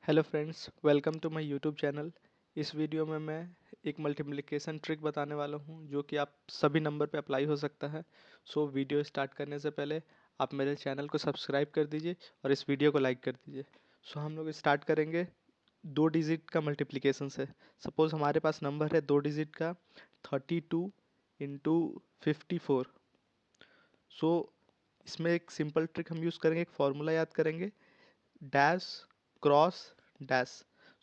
Hello friends, welcome to my YouTube channel. इस video में मैं एक मल्टीप्लिकेशन ट्रिक बताने वाला हूं जो कि आप सभी नंबर पे अप्लाई हो सकता है। सो वीडियो स्टार्ट करने से पहले आप मेरे चैनल को सब्सक्राइब कर दीजिए और इस वीडियो को लाइक कर दीजिए। सो हम लोग स्टार्ट करेंगे 2 डिजिट का मल्टीप्लिकेशन से। सपोज़ हमारे पास नंबर है 2 डिजिट का 32 इंटू 54। सो इसमें एक सिंपल ट्रिक हम यूज़ करेंगे, एक फार्मूला याद करेंगे, डैश क्रॉस डैश।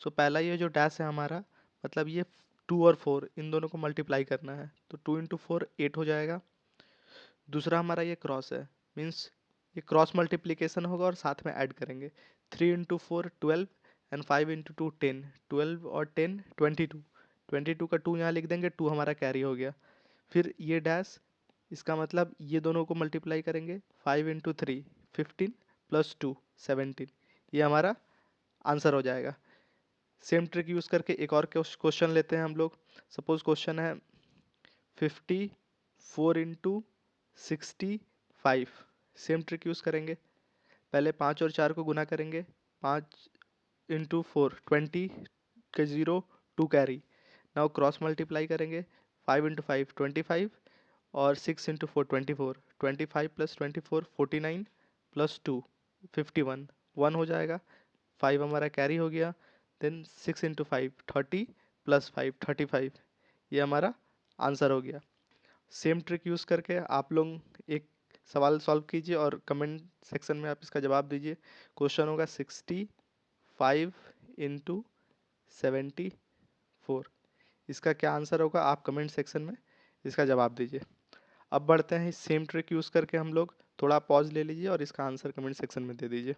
सो पहला ये जो डैश है हमारा, मतलब ये 2 और 4 इन दोनों को मल्टीप्लाई करना है, तो 2 इंटू 4 8 हो जाएगा। दूसरा हमारा ये क्रॉस है, मीन्स ये क्रॉस मल्टीप्लिकेशन होगा और साथ में ऐड करेंगे। 3 इंटू 4 12 एंड 5 इंटू 2 10। 12 और 10 22। 22 का 2 यहाँ लिख देंगे, 2 हमारा कैरी हो गया। फिर ये डैश, इसका मतलब ये दोनों को मल्टीप्लाई करेंगे। 5 इंटू 3 15 प्लस 2 17। ये हमारा आंसर हो जाएगा। सेम ट्रिक यूज़ करके एक और क्वेश्चन लेते हैं हम लोग। सपोज क्वेश्चन है 54 इंटू 65। सेम ट्रिक यूज़ करेंगे, पहले 5 और 4 को गुना करेंगे। 5 इंटू 4 20 के 0 2 कैरी। नाउ क्रॉस मल्टीप्लाई करेंगे। 5 इंटू 5 25 और 6 इंटू 4 24। 25 प्लस 24 49 प्लस 2 51 1 हो जाएगा। 5 हमारा कैरी हो गया। Then 6 into 5 30 plus 5 35। ये हमारा आंसर हो गया। सेम ट्रिक यूज़ करके आप लोग एक सवाल सॉल्व कीजिए और कमेंट सेक्शन में आप इसका जवाब दीजिए। क्वेश्चन होगा 65 इंटू 74। इसका क्या आंसर होगा, आप कमेंट सेक्शन में इसका जवाब दीजिए। अब बढ़ते हैं, सेम ट्रिक यूज़ करके हम लोग, थोड़ा पॉज ले लीजिए और इसका आंसर कमेंट सेक्शन में दे दीजिए।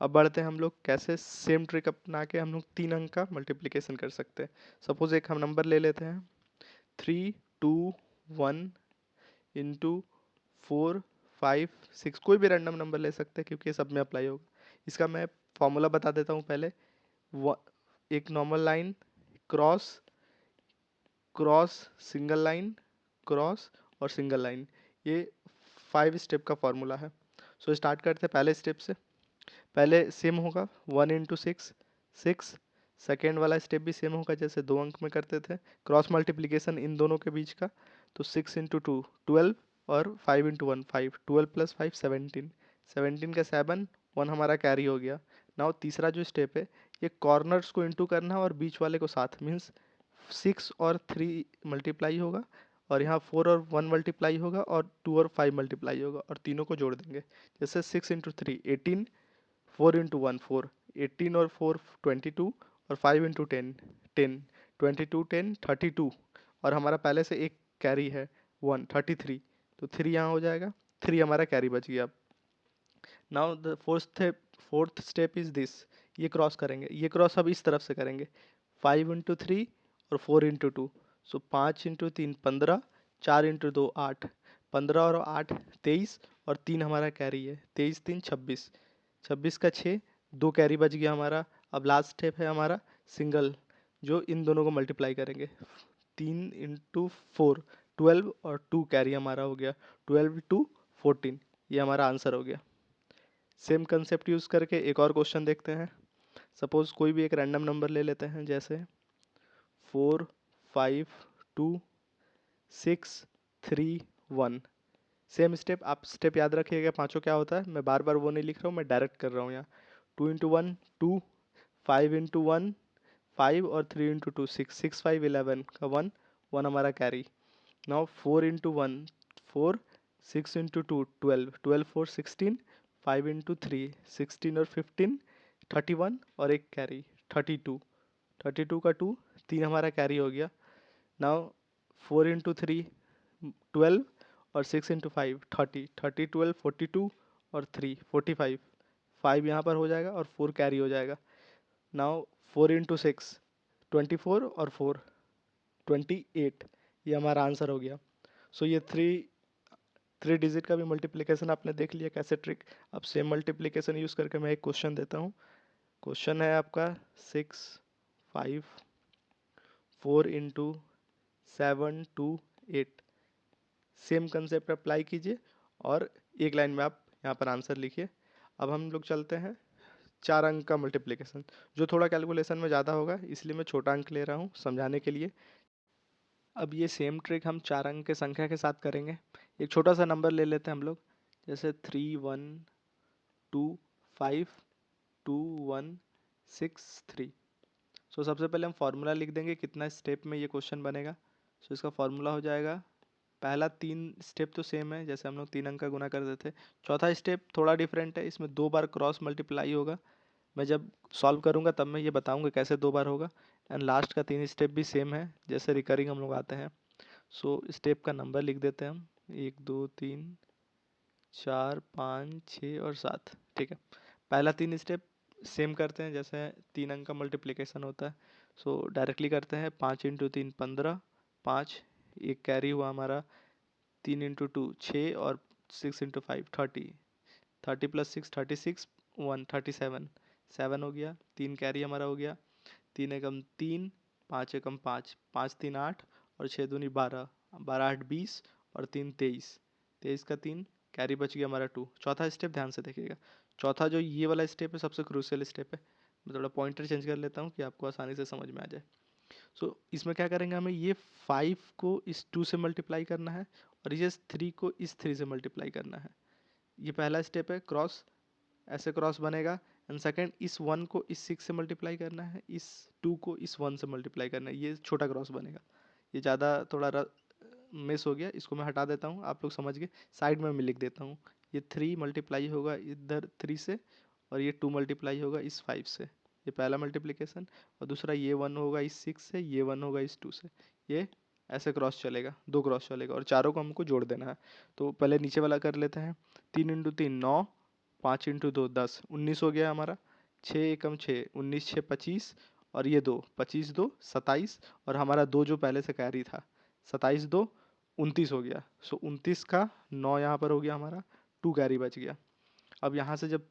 अब बढ़ते हैं हम लोग कैसे सेम ट्रिक अपना के हम लोग 3 अंक का मल्टीप्लिकेशन कर सकते हैं। सपोज एक हम नंबर ले लेते हैं 3 2 1 इंटू 4 5 6। कोई भी रैंडम नंबर ले सकते हैं क्योंकि ये सब में अप्लाई होगा। इसका मैं फॉर्मूला बता देता हूँ पहले। एक normal line, cross cross single line, cross और सिंगल लाइन, ये 5 स्टेप का फॉर्मूला है। सो स्टार्ट करते हैं पहले स्टेप से। पहले सेम होगा 1 इंटू 6 6। सेकेंड वाला स्टेप भी सेम होगा जैसे 2 अंक में करते थे, क्रॉस मल्टीप्लिकेशन इन दोनों के बीच का। तो 6 इंटू 2 12 और 5 इंटू 1 5। 12 प्लस 5 17। 17 का 7 1 हमारा कैरी हो गया। नाउ तीसरा जो स्टेप है, ये कॉर्नर्स को इंटू करना है और बीच वाले को साथ, मीन्स 6 और 3 मल्टीप्लाई होगा और यहाँ 4 और 1 मल्टीप्लाई होगा और 2 और 5 मल्टीप्लाई होगा और तीनों को जोड़ देंगे। जैसे 6 इंटू 3 18, 4 इंटू 1 4, 18 और 4 22 और 5 इंटू 10 10। 22 10 32 और हमारा पहले से एक कैरी है 1 33, तो 3 यहाँ हो जाएगा। 3 हमारा कैरी बच गया। Now the fourth step is this, ये क्रॉस करेंगे। ये क्रॉस अब इस तरफ से करेंगे, 5 इंटू 3 और 4 इंटू 2। सो 5 इंटू 3 15, 4 इंटू 2 8। 15 और 8 23 और 3 हमारा कैरी है, 23 3 26। 26 का 6 2 कैरी बच गया हमारा। अब लास्ट स्टेप है हमारा सिंगल, जो इन दोनों को मल्टीप्लाई करेंगे। 3 इंटू 4 12 और 2 कैरी हमारा हो गया, 12 2 14। ये हमारा आंसर हो गया। सेम कंसेप्ट यूज़ करके एक और क्वेश्चन देखते हैं। सपोज कोई भी एक रैंडम नंबर ले लेते हैं, जैसे 4 5 2 6 3 1। सेम स्टेप, आप स्टेप याद रखिएगा पांचों क्या होता है। मैं बार बार वो नहीं लिख रहा हूँ, मैं डायरेक्ट कर रहा हूँ यहाँ। 2 इंटू 1 2, 5 इंटू 1 5 और 3 इंटू 2 6। 6 5 11 का 1 1 हमारा carry. Now 4 into 1 4, 6 into 2 12, 12 4 16, 5 into 3 16 और 15 31 और एक कैरी 32। 32 का 2 3 हमारा कैरी हो गया। नाउ 4 इंटू 3 12 और 6 इंटू 5 30, 30 12 42 और 3 45। 5 यहाँ पर हो जाएगा और 4 कैरी हो जाएगा। नाउ 4 इंटू 6 24 और 4 28। ये हमारा आंसर हो गया। सो ये थ्री डिजिट का भी मल्टीप्लिकेशन आपने देख लिया कैसे ट्रिक। अब सेम मल्टीप्लिकेशन यूज़ करके मैं एक क्वेश्चन देता हूँ। क्वेश्चन है आपका 6 5 4 इंटू 7 2 8। सेम कंसेप्ट अप्लाई कीजिए और एक लाइन में आप यहाँ पर आंसर लिखिए। अब हम लोग चलते हैं 4 अंक का मल्टीप्लिकेशन, जो थोड़ा कैलकुलेशन में ज़्यादा होगा इसलिए मैं छोटा अंक ले रहा हूँ समझाने के लिए। अब ये सेम ट्रिक हम 4 अंक के संख्या के साथ करेंगे। एक छोटा सा नंबर ले लेते हैं हम लोग, जैसे 3 1 2 5 2 1 6 3। सो सबसे पहले हम फार्मूला लिख देंगे कितना स्टेप में ये क्वेश्चन बनेगा। सो इसका फार्मूला हो जाएगा, पहला 3 स्टेप तो सेम है जैसे हम लोग 3 अंक का गुना करते थे। चौथा स्टेप थोड़ा डिफरेंट है, इसमें 2 बार क्रॉस मल्टीप्लाई होगा। मैं जब सॉल्व करूँगा तब मैं ये बताऊँगा कैसे 2 बार होगा। एंड लास्ट का 3 स्टेप भी सेम है जैसे रिकरिंग हम लोग आते हैं। सो स्टेप का नंबर लिख देते हैं हम, 1 2 3 4 5 6 और 7। ठीक है, पहला 3 स्टेप सेम करते हैं जैसे 3 अंक का मल्टीप्लिकेशन होता है। सो डायरेक्टली करते हैं, 5 इंटू 3 15, 5 एक कैरी हुआ हमारा, 3 इंटू 2 6 और 6 इंटू 5 30, 30 प्लस 6 36, 1 37, 7 हो गया, 3 कैरी हमारा हो गया, 3 एकम 3, 5 एकम 5, 5 3 8 और 6 दूनी 12, 12 8 20 और 3 23, 23 का 3 कैरी बच गया हमारा 2। चौथा स्टेप ध्यान से देखिएगा, चौथा जो ये वाला स्टेप है सबसे क्रूशियल स्टेप है। मैं थोड़ा पॉइंटर चेंज कर लेता हूँ कि आपको आसानी से समझ में आ जाए। सो इसमें क्या करेंगे, हमें ये 5 को इस 2 से मल्टीप्लाई करना है और ये 3 को इस 3 से मल्टीप्लाई करना है। ये पहला स्टेप है, क्रॉस ऐसे क्रॉस बनेगा। एंड सेकंड, इस 1 को इस 6 से मल्टीप्लाई करना है, इस 2 को इस 1 से मल्टीप्लाई करना है, ये छोटा क्रॉस बनेगा। ये ज़्यादा थोड़ा मिस हो गया, इसको मैं हटा देता हूँ, आप लोग समझ गए। साइड में मैं लिख देता हूँ, ये 3 मल्टीप्लाई होगा इधर 3 से और ये 2 मल्टीप्लाई होगा इस 5 से, ये पहला मल्टीप्लिकेशन। और दूसरा ये 1 होगा इस 6 से, ये 1 होगा इस 2 से। ये ऐसे क्रॉस चलेगा, 2 क्रॉस चलेगा और चारों को हमको जोड़ देना है। तो पहले नीचे वाला कर लेते हैं, 3 इंटू 3 9, 5 इंटू 2 10, 19 हो गया हमारा। 6 एकम 6, 19 6 25 और ये 2 25 2 27 और हमारा 2 जो पहले से कैरी था, 27 2 29 हो गया। सो 29 का 9 यहाँ पर हो गया हमारा, 2 कैरी बच गया। अब यहाँ से जब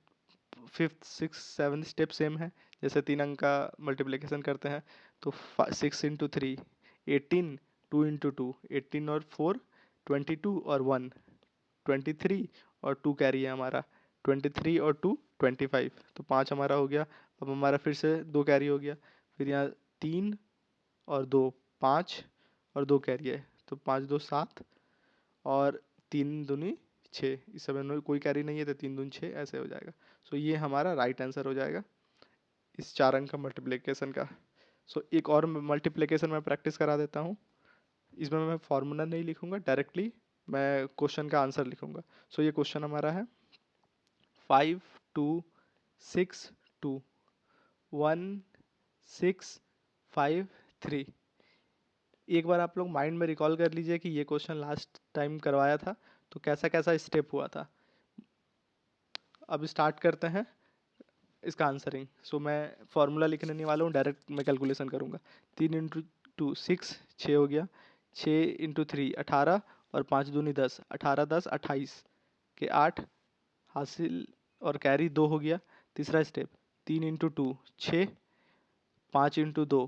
5th 6th 7th step same है जैसे 3 अंक का मल्टीप्लिकेशन करते हैं, तो 6 इंटू 3 18, 2 इंटू 2 18 और 4 22 और 1 23 और 2 कैरी है हमारा, 23 और 2 25, तो 5 हमारा हो गया। अब हमारा फिर से 2 कैरी हो गया, फिर यहाँ 3 और 2 5 और 2 कैरी है, तो 5 2 7 और 3 दूनी 6, इस समय कोई कैरी नहीं है तो 3 दूनी 6 ऐसे हो जाएगा। सो ये हमारा राइट आंसर हो जाएगा इस 4 अंक का मल्टीप्लिकेशन का। सो एक और मल्टीप्लिकेशन मैं प्रैक्टिस करा देता हूँ, इसमें मैं फार्मूला नहीं लिखूंगा, डायरेक्टली मैं क्वेश्चन का आंसर लिखूंगा। सो ये क्वेश्चन हमारा है 5 2 6 2 1 6 5 3। एक बार आप लोग माइंड में रिकॉल कर लीजिए कि ये क्वेश्चन लास्ट टाइम करवाया था तो कैसा कैसा स्टेप हुआ था। अब स्टार्ट करते हैं इसका आंसरिंग। सो मैं फार्मूला लिखने नहीं वाला हूँ, डायरेक्ट मैं कैलकुलेशन करूँगा। 3 इंटू 2 6, 6 हो गया, 6 इंटू 3 18 और 5 दूनी 10, 18 10 28 के 8 हासिल और कैरी 2 हो गया। तीसरा स्टेप 3 इंटू 2 6, 5 इंटू 2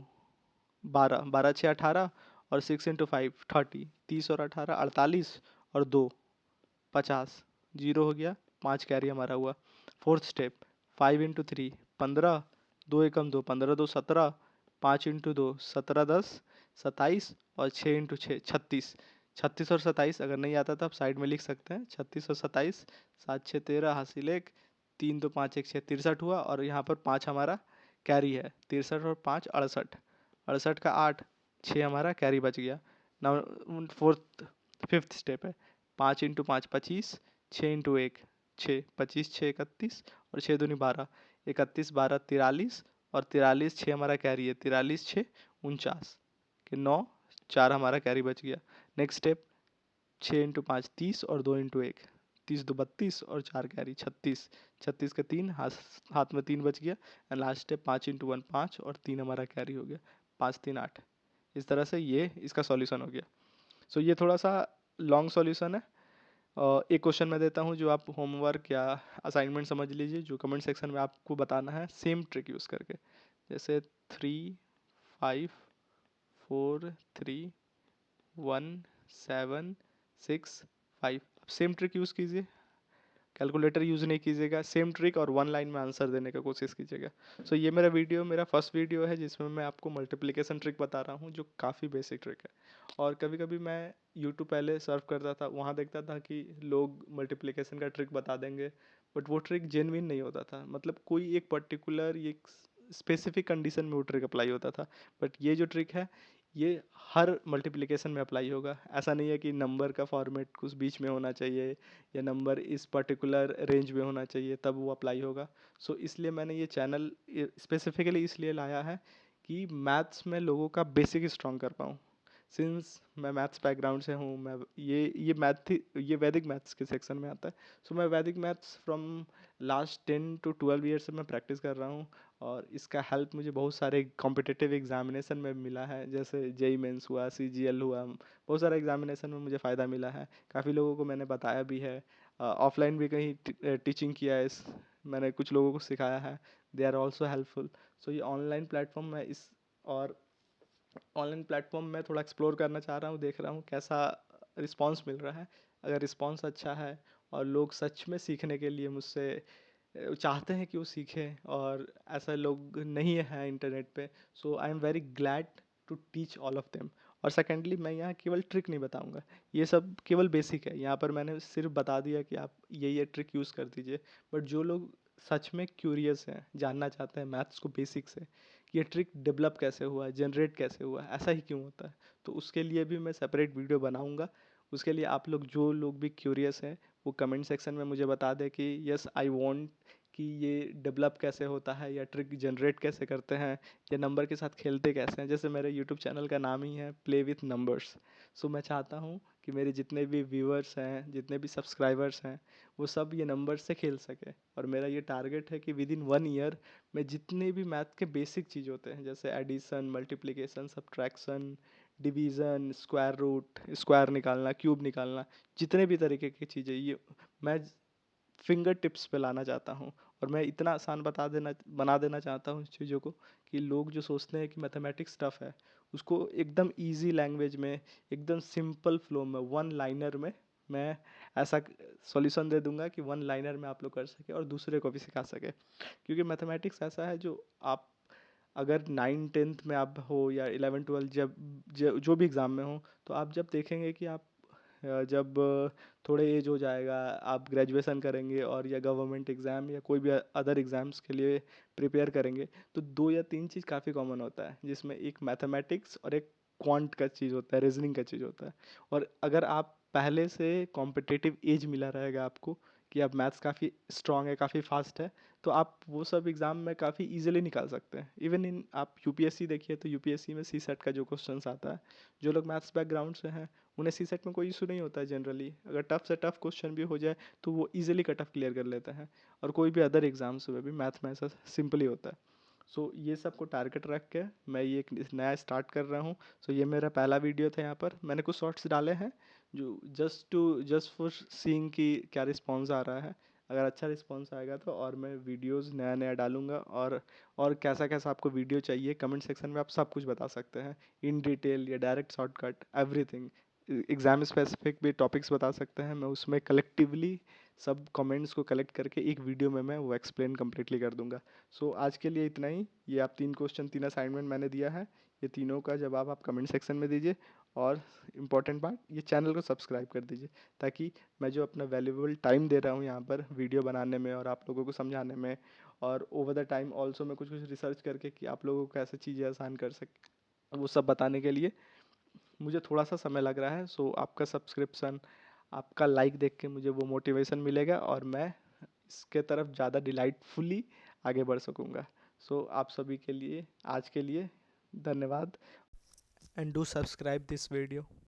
12, 12 6 18 और 6 इंटू 5 30, 30 और 18 48 और 2 50, 0 हो गया, 5 कैरी हमारा हुआ। फोर्थ स्टेप 5 इंटू 3 15, 2 एकम 2 15 2 17, 5 इंटू 2 17 10 27 और 6 इंटू 6 36। 36 और 27 अगर नहीं आता तो आप साइड में लिख सकते हैं, 36 और 27, 7 6 13 हासिल 1, 3 2 5 1 6 63 हुआ और यहाँ पर 5 हमारा कैरी है, 63 और 5 68, 68 का 8 6 हमारा कैरी बच गया। नाउ फोर्थ 5th स्टेप है 5 इंटू 5 25, 6 इंटू 1 6, 25 6 31 और 6 दूनी 12, 31 12 43 और 43 6 हमारा कैरी है, 43 6 49 के 9 4 हमारा कैरी बच गया। नेक्स्ट स्टेप 6 इंटू 5 30 और 2 इंटू 1 30 2 32 और 4 कैरी 36, 36 का 3 हाथ में 3 बच गया। एंड लास्ट स्टेप 5 इंटू 1 5 और 3 हमारा कैरी हो गया, 5 3 8। इस तरह से ये इसका सॉल्यूशन हो गया। सो ये थोड़ा सा लॉन्ग सॉल्यूशन है। एक क्वेश्चन मैं देता हूँ जो आप होमवर्क या असाइनमेंट समझ लीजिए, जो कमेंट सेक्शन में आपको बताना है सेम ट्रिक यूज़ करके, जैसे 3 5 4 3 1 7 6 5। सेम ट्रिक यूज़ कीजिए, कैलकुलेटर यूज़ नहीं कीजिएगा, सेम ट्रिक और वन लाइन में आंसर देने का कोशिश कीजिएगा। सो ये मेरा फर्स्ट वीडियो है जिसमें मैं आपको मल्टीप्लिकेशन ट्रिक बता रहा हूँ जो काफ़ी बेसिक ट्रिक है। और कभी कभी मैं यूट्यूब पहले सर्व करता था, वहाँ देखता था कि लोग मल्टीप्लिकेशन का ट्रिक बता देंगे, बट वो ट्रिक जेन्युइन नहीं होता था। मतलब कोई एक पर्टिकुलर एक स्पेसिफिक कंडीशन में वो ट्रिक अप्लाई होता था। बट ये जो ट्रिक है ये हर मल्टीप्लिकेशन में अप्लाई होगा। ऐसा नहीं है कि नंबर का फॉर्मेट कुछ बीच में होना चाहिए या नंबर इस पर्टिकुलर रेंज में होना चाहिए तब वो अप्लाई होगा। सो इसलिए मैंने ये चैनल स्पेसिफिकली इसलिए लाया है कि मैथ्स में लोगों का बेसिक स्ट्रॉन्ग कर पाऊँ। सिंस मैं मैथ्स बैकग्राउंड से हूँ, मैं ये वैदिक मैथ्स के सेक्शन में आता है। सो मैं वैदिक maths from last 10 to 12 year से मैं प्रैक्टिस कर रहा हूँ। और इसका हेल्प मुझे बहुत सारे कॉम्पिटिटिव एग्जामिनेशन में मिला है, जैसे जेई मेंस हुआ, सीजीएल हुआ, बहुत सारे एग्जामिनेशन में मुझे फ़ायदा मिला है। काफ़ी लोगों को मैंने बताया भी है, ऑफलाइन भी कहीं टीचिंग किया है, मैंने कुछ लोगों को सिखाया है, दे आर ऑल्सो हेल्पफुल। सो ये ऑनलाइन प्लेटफॉर्म में इस और ऑनलाइन प्लेटफॉर्म में थोड़ा एक्सप्लोर करना चाह रहा हूँ, देख रहा हूँ कैसा रिस्पांस मिल रहा है। अगर रिस्पांस अच्छा है और लोग सच में सीखने के लिए मुझसे चाहते हैं कि वो सीखें, और ऐसा लोग नहीं है इंटरनेट पे, so I am very glad to teach all of them. और सेकेंडली मैं यहाँ केवल ट्रिक नहीं बताऊँगा, ये सब केवल बेसिक है। यहाँ पर मैंने सिर्फ बता दिया कि आप ये ट्रिक यूज़ कर दीजिए। बट जो लोग सच में क्यूरियस हैं, जानना चाहते हैं मैथ्स को बेसिक से, कि ये ट्रिक डेवलप कैसे हुआ, जनरेट कैसे हुआ, ऐसा ही क्यों होता है, तो उसके लिए भी मैं सेपरेट वीडियो बनाऊँगा। उसके लिए आप लोग जो लोग भी क्यूरियस हैं वो कमेंट सेक्शन में मुझे बता दें कि यस आई वांट कि ये डेवलप कैसे होता है, या ट्रिक जनरेट कैसे करते हैं, या नंबर के साथ खेलते कैसे हैं। जैसे मेरे यूट्यूब चैनल का नाम ही है प्ले विथ नंबर्स। सो मैं चाहता हूँ कि मेरे जितने भी व्यूअर्स हैं, जितने भी सब्सक्राइबर्स हैं, वो सब ये नंबर से खेल सके। और मेरा ये टारगेट है कि विद इन 1 ईयर मैं जितने भी मैथ के बेसिक चीज़ होते हैं, जैसे addition, multiplication, subtraction, division, square root, square निकालना, क्यूब निकालना, जितने भी तरीके की चीज़ें, ये मैं फिंगर टिप्स पे लाना चाहता हूँ। और मैं इतना आसान बना देना चाहता हूँ इस चीज़ों को कि लोग जो सोचते हैं कि मैथमेटिक्स टफ है, उसको एकदम इजी लैंग्वेज में, एकदम सिंपल फ्लो में, वन लाइनर में मैं ऐसा सॉल्यूशन दे दूंगा कि वन लाइनर में आप लोग कर सके और दूसरे को भी सिखा सके। क्योंकि मैथमेटिक्स ऐसा है जो आप अगर 9th 10th में आप हो या 11th 12th, जो भी एग्ज़ाम में हो, तो आप जब देखेंगे कि आप जब थोड़े एज हो जाएगा, आप ग्रेजुएशन करेंगे और या गवर्नमेंट एग्ज़ाम या कोई भी अदर एग्ज़ाम्स के लिए प्रिपेयर करेंगे, तो 2 या 3 चीज़ काफ़ी कॉमन होता है, जिसमें एक मैथमेटिक्स और एक क्वांट का चीज़ होता है, रीजनिंग का चीज़ होता है। और अगर आप पहले से कॉम्पिटिटिव एज मिला रहेगा आपको कि आप मैथ्स काफ़ी स्ट्रांग है, काफ़ी फास्ट है, तो आप वो सब एग्ज़ाम में काफ़ी इजीली निकाल सकते हैं। इवन इन आप यूपीएससी देखिए, तो यूपीएससी में सी सेट का जो क्वेश्चंस आता है, जो लोग मैथ्स बैकग्राउंड से हैं उन्हें सी सेट में कोई इशू नहीं होता है जनरली। अगर टफ से टफ क्वेश्चन भी हो जाए तो वो इजीली कट ऑफ क्लियर कर लेते हैं। और कोई भी अदर एग्जाम्स में भी मैथ में ऐसा सिंपल ही होता है। सो ये सब को टारगेट रख के मैं ये एक नया स्टार्ट कर रहा हूँ। सो ये मेरा पहला वीडियो था। यहाँ पर मैंने कुछ शॉर्ट्स डाले हैं जो जस्ट फॉर सीइंग कि क्या रिस्पॉन्स आ रहा है। अगर अच्छा रिस्पॉन्स आएगा तो और मैं वीडियोस नया नया डालूंगा। और कैसा कैसा आपको वीडियो चाहिए, कमेंट सेक्शन में आप सब कुछ बता सकते हैं, इन डिटेल या direct shortcut, everything. Exam specific भी टॉपिक्स बता सकते हैं, मैं उसमें कलेक्टिवली सब कमेंट्स को कलेक्ट करके एक वीडियो में मैं वो एक्सप्लेन कम्प्लीटली कर दूंगा। सो आज के लिए इतना ही। ये आप 3 क्वेश्चन 3 असाइनमेंट मैंने दिया है, ये तीनों का जवाब आप कमेंट सेक्शन में दीजिए। और इम्पॉर्टेंट बात, ये चैनल को सब्सक्राइब कर दीजिए, ताकि मैं जो अपना वैल्यूएबल टाइम दे रहा हूँ यहाँ पर वीडियो बनाने में और आप लोगों को समझाने में, और ओवर द टाइम ऑल्सो मैं कुछ कुछ रिसर्च करके कि आप लोगों को कैसे चीज़ें आसान कर सके, वो सब बताने के लिए मुझे थोड़ा सा समय लग रहा है। सो आपका सब्सक्रिप्शन, आपका लाइक देख के मुझे वो मोटिवेशन मिलेगा और मैं इसके तरफ ज़्यादा डिलाइटफुली आगे बढ़ सकूँगा। सो आप सभी के लिए आज के लिए धन्यवाद, and do subscribe this video.